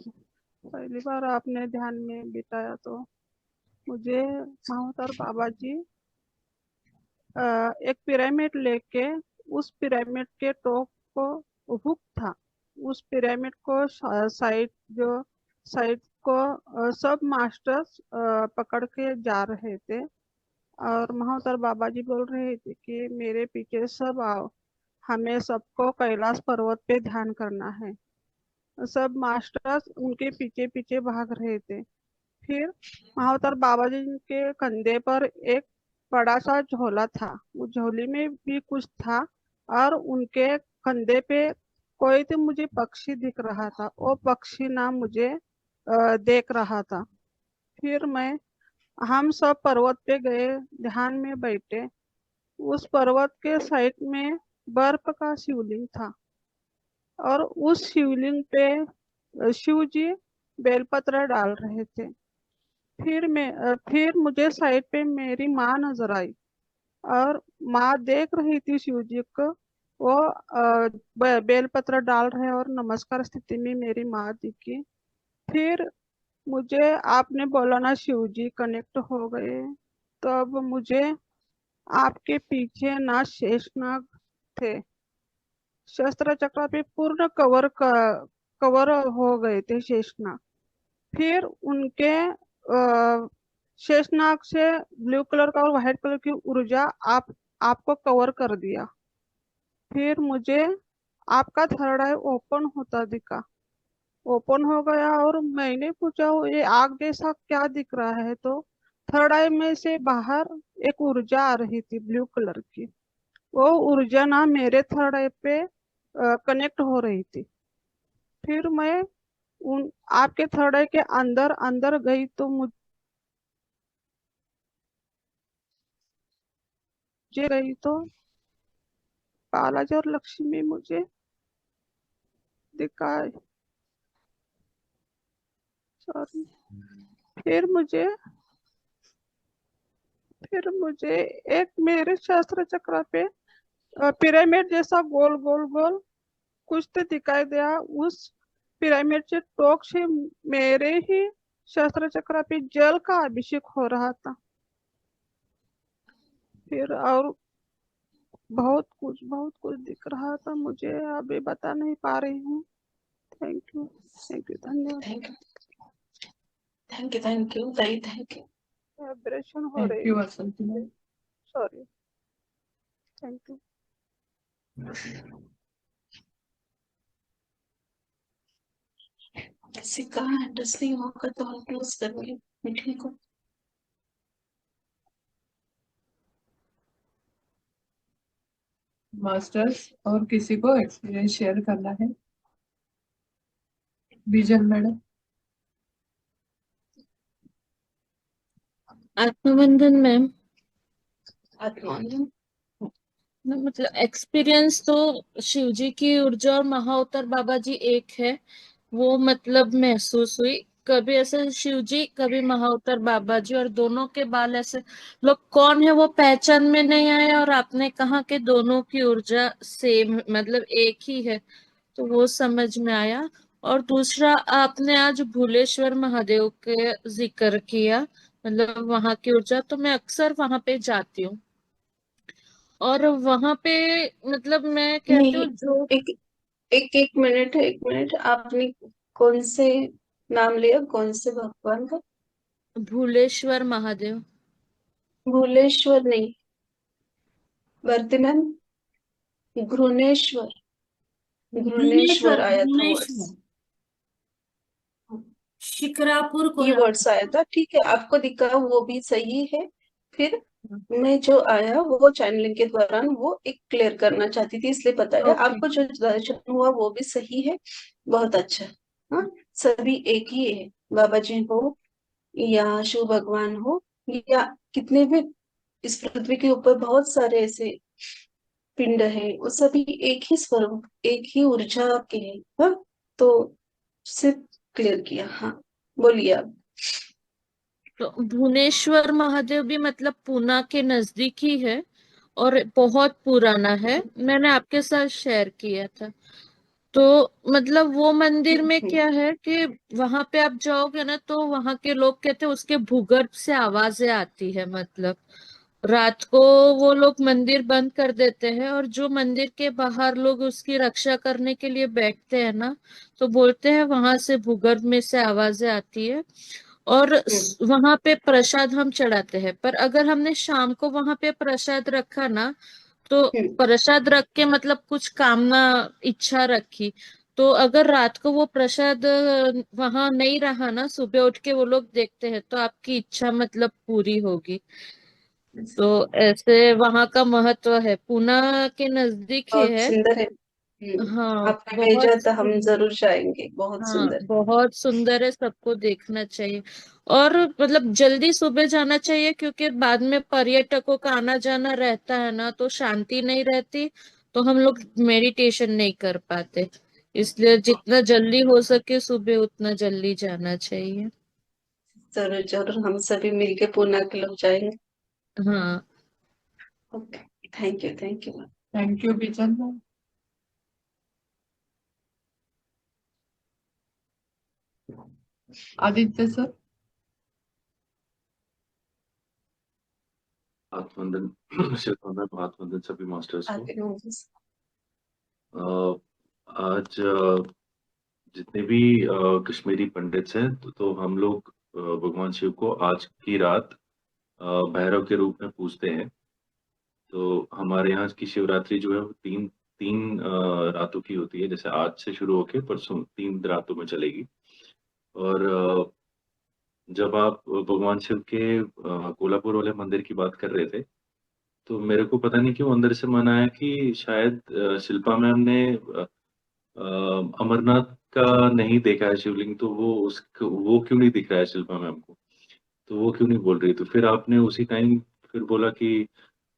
पहली बार आपने ध्यान में बिठाया तो मुझे महावतार बाबा जी एक पिरामिड लेके उस पिरामिड के टॉप को हुक था। उस पिरामिड को साइड जो साइड को सब मास्टर्स पकड़ के जा रहे थे और महावतार बाबा जी बोल रहे थे कि मेरे पीछे सब आओ, हमें सबको कैलाश पर्वत पे ध्यान करना है। सब मास्टर्स उनके पीछे पीछे भाग रहे थे। फिर महावतार बाबा जी के कंधे पर एक बड़ा सा झोला था, उस झोली में भी कुछ था और उनके कंधे पे कोई तो मुझे पक्षी दिख रहा था, वो पक्षी ना मुझे देख रहा था। फिर हम सब पर्वत पे गए, ध्यान में बैठे। उस पर्वत के साइड में बर्फ का शिवलिंग था और उस शिवलिंग पे शिव जी बेलपत्र डाल रहे थे। फिर मुझे साइड पे मेरी माँ नजर आई और माँ देख रही थी शिव जी को। वो बेलपत्र डाल रहे और नमस्कार स्थिति में मेरी माँ दिखी। फिर मुझे आपने बोला ना शिव जी कनेक्ट हो गए, तो अब मुझे आपके पीछे ना शेषनाग थे, शस्त्र चक्र पे पूर्ण कवर हो गए थे शेषनाग। फिर उनके शेषनाग से ब्लू कलर का और व्हाइट कलर की ऊर्जा आपको कवर कर दिया। फिर मुझे आपका थर्ड आई ओपन होता दिखा, ओपन हो गया और मैंने पूछा ये आग जैसा क्या दिख रहा है, तो थर्ड आई में से बाहर एक ऊर्जा आ रही थी ब्लू कलर की। वो ऊर्जा ना मेरे थर्ड आई पे कनेक्ट हो रही थी। फिर मैं उन आपके थर्ड आई के अंदर अंदर गई तो मुझे गई तो बालाजी और लक्ष्मी मुझे दिखाई। सॉरी। फिर मुझे फिर मुझे एक मेरे शास्त्र चक्र पे पिरामिड जैसा गोल गोल गोल कुछ तो दिखाई दिया। उस पिरामिड से टोक से मेरे ही शास्त्र चक्र पे जल का अभिषेक हो रहा था। फिर और बहुत कुछ दिख रहा था, मुझे अभी बता नहीं पा रही हूँ। थैंक यू, धन्यवाद। Thank you, thank you, thank you ताई, थैंक यू, वाइब्रेशन हो रही है। सॉरी। Thank you. किसी का एड्रेस नहीं होगा तो हम क्लोज करेंगे मीटिंग को। मास्टर्स और किसी को एक्सपीरियंस शेयर करना है? विजन मैडम। आत्मबंधन मैम, आत्मबंधन मतलब एक्सपीरियंस तो शिवजी की ऊर्जा और महाअवतार बाबा जी एक है, वो मतलब महसूस हुई। कभी ऐसे शिवजी कभी महाअवतार बाबा जी, और दोनों के बाल ऐसे लोग कौन है वो पहचान में नहीं आया, और आपने कहा कि दोनों की ऊर्जा सेम मतलब एक ही है, तो वो समझ में आया। और दूसरा, आपने आज भूलेश्वर महादेव के जिक्र किया, मतलब वहां की ऊर्जा, तो मैं अक्सर वहां पे जाती हूँ और वहां पे मतलब मैं कहती नहीं, हूँ जो एक एक एक मिनट है, एक मिनट। आपने कौन से नाम लिया, कौन से भगवान का? भूलेश्वर महादेव। भूलेश्वर नहीं, वर्तमान घृणेश्वर, घृणेश्वर भुवनेश्वर आया था वर्ड्स। भुवनेश्वर शिक्रापुर ये कोल्हापुर। वर्ड्स आया था, ठीक है, आपको दिखा वो भी सही है। फिर मैं जो आया वो चैनलिंग के दौरान वो एक क्लियर करना चाहती थी, इसलिए बताया। ओके। आपको जो दर्शन हुआ वो भी सही है, बहुत अच्छा। हाँ, सभी एक ही है, बाबा जी हो या शिव भगवान हो या कितने भी इस पृथ्वी के ऊपर बहुत सारे ऐसे पिंड है, वो सभी एक ही स्वरूप, एक ही ऊर्जा के हैं। हाँ, तो सिर्फ क्लियर किया। हाँ, बोलिए आप। तो भुवनेश्वर महादेव भी मतलब पूना के नजदीक ही है और बहुत पुराना है, मैंने आपके साथ शेयर किया था। तो मतलब वो मंदिर में हम्म, क्या है कि वहां पे आप जाओगे ना तो वहां के लोग कहते हैं उसके भूगर्भ से आवाजें आती है। मतलब रात को वो लोग मंदिर बंद कर देते हैं और जो मंदिर के बाहर लोग उसकी रक्षा करने के लिए बैठते हैं ना, तो बोलते हैं वहां से भूगर्भ में से आवाजें आती है। और हम्म, वहां पे प्रसाद हम चढ़ाते हैं, पर अगर हमने शाम को वहां पे प्रसाद रखा ना, तो हम्म, प्रसाद रख के मतलब कुछ कामना इच्छा रखी, तो अगर रात को वो प्रसाद वहां नहीं रहा ना, सुबह उठ के वो लोग देखते हैं तो आपकी इच्छा मतलब पूरी होगी। तो ऐसे वहां का महत्व है, पूना के नजदीक ही बहुत है। सुंदर है। हाँ आपने भेजा बहुत तो हम जरूर जाएंगे, बहुत हाँ सुंदर। बहुत सुंदर है, सबको देखना चाहिए। और मतलब जल्दी सुबह जाना चाहिए क्योंकि बाद में पर्यटकों का आना जाना रहता है ना, तो शांति नहीं रहती, तो हम लोग मेडिटेशन नहीं कर पाते। इसलिए जितना जल्दी हो सके सुबह उतना जल्दी जाना चाहिए। जरूर जरूर हम सभी मिलके पूना के लोग जाएंगे। हाँ okay, thank you, thank you. Thank you बिचन मैम। आदित्य सर। हाथ वंदन शिरकंदन, हाथ वंदन सभी मास्टर्स को। आगे होंगे। अ, आज जितने भी कश्मीरी पंडित हैं तो हम लोग भगवान शिव को आज की रात भैरव के रूप में पूजते हैं। तो हमारे यहाँ की शिवरात्रि जो है वो तीन तीन रातों की होती है, जैसे आज से शुरू होके परसों 3 रातों में चलेगी। और जब आप भगवान शिव के कोल्हापुर वाले मंदिर की बात कर रहे थे, तो मेरे को पता नहीं क्यों अंदर से मन आया कि शायद शिल्पा मैम ने अ, अमरनाथ का नहीं देखा है शिवलिंग, तो वो क्यों नहीं दिख रहा है शिल्पा मैम को, तो वो क्यों नहीं बोल रही। तो फिर आपने उसी टाइम फिर बोला कि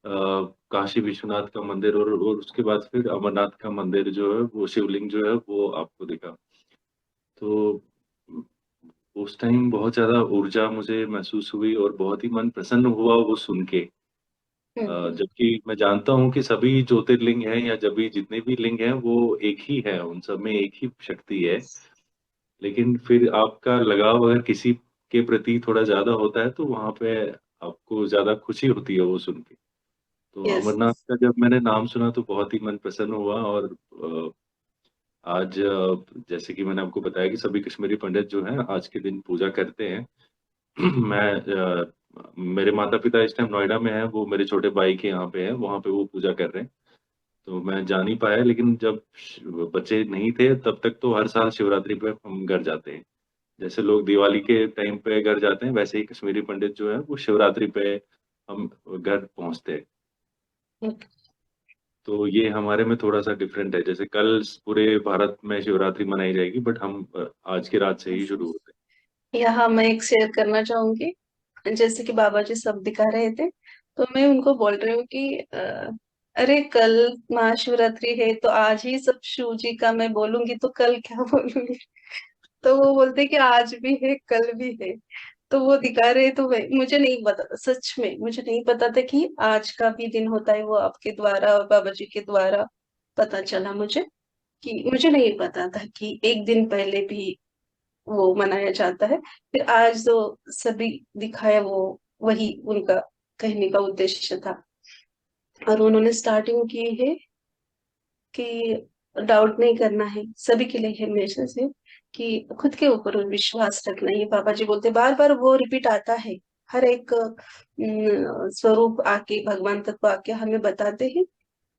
काशी विश्वनाथ का मंदिर और उसके बाद फिर अमरनाथ का मंदिर जो है वो शिवलिंग जो है वो आपको दिखा। तो उस टाइम बहुत ज्यादा ऊर्जा मुझे महसूस हुई और बहुत ही मन प्रसन्न हुआ वो सुन के। हम्म, जबकि मैं जानता हूँ कि सभी ज्योतिर्लिंग हैं या जब भी जितने भी लिंग हैं वो एक ही है, उन सब में एक ही शक्ति है। लेकिन फिर आपका लगाव अगर किसी के प्रति थोड़ा ज्यादा होता है तो वहां पे आपको ज्यादा खुशी होती है वो सुन के। तो यस। अमरनाथ का जब मैंने नाम सुना तो बहुत ही मन प्रसन्न हुआ। और आज जैसे कि मैंने आपको बताया कि सभी कश्मीरी पंडित जो हैं आज के दिन पूजा करते हैं। मैं मेरे माता पिता इस टाइम नोएडा में है, वो मेरे छोटे भाई के यहाँ पे है, वहाँ पे वो पूजा कर रहे हैं। तो मैं जा नहीं पाया, लेकिन जब बच्चे नहीं थे तब तक तो हर साल शिवरात्रि पे हम घर जाते हैं। जैसे लोग दिवाली के टाइम पे घर जाते हैं, वैसे ही कश्मीरी पंडित जो है वो शिवरात्रि पे हम घर पहुंचते हैं। तो ये हमारे में थोड़ा सा डिफरेंट है, जैसे कल पूरे भारत में शिवरात्रि मनाई जाएगी, बट हम आज की रात से ही शुरू होते यहाँ मैं एक शेयर करना चाहूंगी। जैसे कि बाबा जी सब दिखा रहे थे, तो मैं उनको बोल रही हूँ कि अरे कल महाशिवरात्रि है तो आज ही सब शिव जी का मैं बोलूंगी तो कल क्या बोलूंगी। तो वो बोलते कि आज भी है कल भी है। तो वो दिखा रहे, तो मुझे नहीं पता था, सच में मुझे नहीं पता था कि आज का भी दिन होता है। वो आपके द्वारा और बाबा जी के द्वारा पता चला मुझे, कि मुझे नहीं पता था कि एक दिन पहले भी वो मनाया जाता है। फिर आज जो सभी दिखाया वो वही उनका कहने का उद्देश्य था। और उन्होंने स्टार्टिंग की है कि डाउट नहीं करना है, सभी के लिए है मैसेज है कि खुद के ऊपर विश्वास रखना। ये बाबा जी बोलते बार बार, वो रिपीट आता है। हर एक स्वरूप आके, भगवान तत्व आके हमें बताते हैं,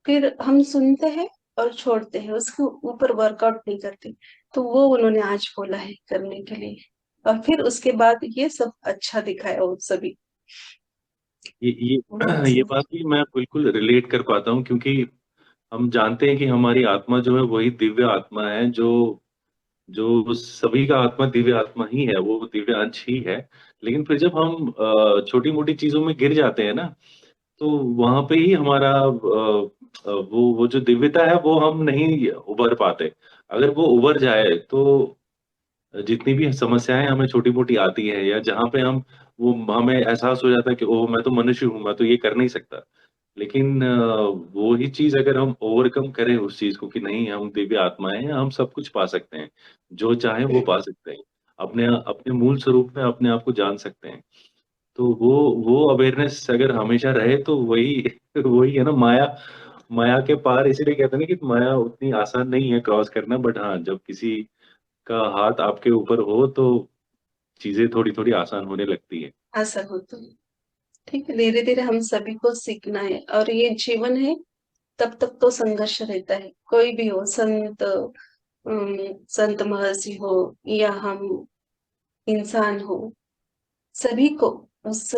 फिर हम सुनते हैं और छोड़ते हैं, उसके ऊपर वर्कआउट नहीं करते। तो वो उन्होंने आज बोला है करने के लिए, और फिर उसके बाद ये सब अच्छा दिखाया वो सभी। हैं। बहुत ये सुंदर। बात भी मैं बिल्कुल रिलेट कर पाता हूँ, क्योंकि हम जानते हैं कि हमारी आत्मा जो है वही दिव्य आत्मा है, जो जो सभी का आत्मा दिव्य आत्मा ही है, वो दिव्य अंश ही है। लेकिन फिर जब हम छोटी मोटी चीजों में गिर जाते हैं ना, तो वहां पे ही हमारा वो जो दिव्यता है वो हम नहीं उभर पाते। अगर वो उभर जाए तो जितनी भी समस्याएं हमें छोटी मोटी आती है, या जहाँ पे हम वो हमें एहसास हो जाता है कि ओह मैं तो मनुष्य हूँ, मैं तो ये कर नहीं सकता, लेकिन वो ही चीज अगर हम ओवरकम करें उस चीज को कि नहीं हम दिव्य आत्माएं हैं, हम सब कुछ पा सकते हैं, जो चाहे वो पा सकते हैं, अपने अपने मूल स्वरूप में अपने आप को जान सकते हैं। तो वो अवेयरनेस अगर हमेशा रहे तो वही वही है ना, माया माया के पार, इसीलिए कहते हैं ना कि माया उतनी आसान नहीं है क्रॉस करना, बट हाँ जब किसी का हाथ आपके ऊपर हो तो चीजें थोड़ी थोड़ी आसान होने लगती है। ऐसा होता है। ठीक है, धीरे धीरे हम सभी को सीखना है, और ये जीवन है, तब तक तो संघर्ष रहता है। कोई भी हो, संत महर्षि हो या हम इंसान हो, सभी को उस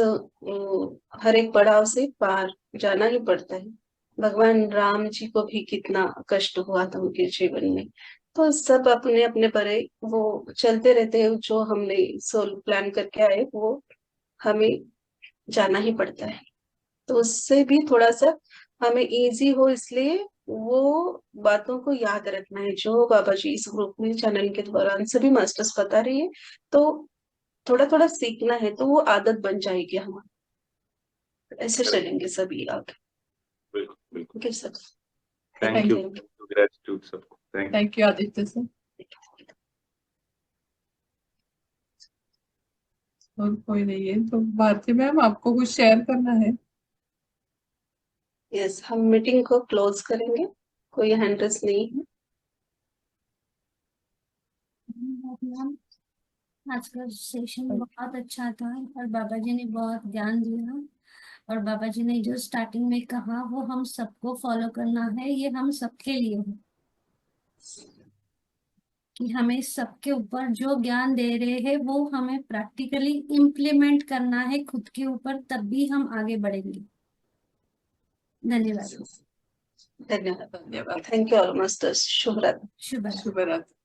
हर एक पड़ाव से पार जाना ही पड़ता है। भगवान राम जी को भी कितना कष्ट हुआ था उनके जीवन में। तो सब अपने अपने परे वो चलते रहते हैं, जो हमने सोल प्लान करके आए वो हमें जाना ही पड़ता है। तो उससे भी थोड़ा सा हमें इजी हो, इसलिए वो बातों को याद रखना है जो बाबा जी इस ग्रुप में चैनल के दौरान सभी मास्टर्स बता रही है। तो थोड़ा थोड़ा सीखना है, तो वो आदत बन जाएगी हमारी। ऐसे चलेंगे सभी आगे। बिल्कुल बिल्कुल। Okay sir, thank you, thank gratitude सबको, thank you. Thank you Aditya sir. और कोई नहीं है तो भारती मैम आपको कुछ शेयर करना है? यस, हम मीटिंग को क्लोज करेंगे, कोई हैंड रेस नहीं है। मैम, आज का सेशन बहुत अच्छा था और बाबा जी ने बहुत ज्ञान दिया, और बाबा जी ने जो स्टार्टिंग में कहा वो हम सबको फॉलो करना है, ये हम सबके लिए है कि हमें सबके ऊपर जो ज्ञान दे रहे हैं वो हमें प्रैक्टिकली इम्प्लीमेंट करना है खुद के ऊपर, तब भी हम आगे बढ़ेंगे। धन्यवाद। धन्यवाद, धन्यवाद। Thank you all masters. शुभ रात्रि। शुभ रात्रि। शुभ रात्रि।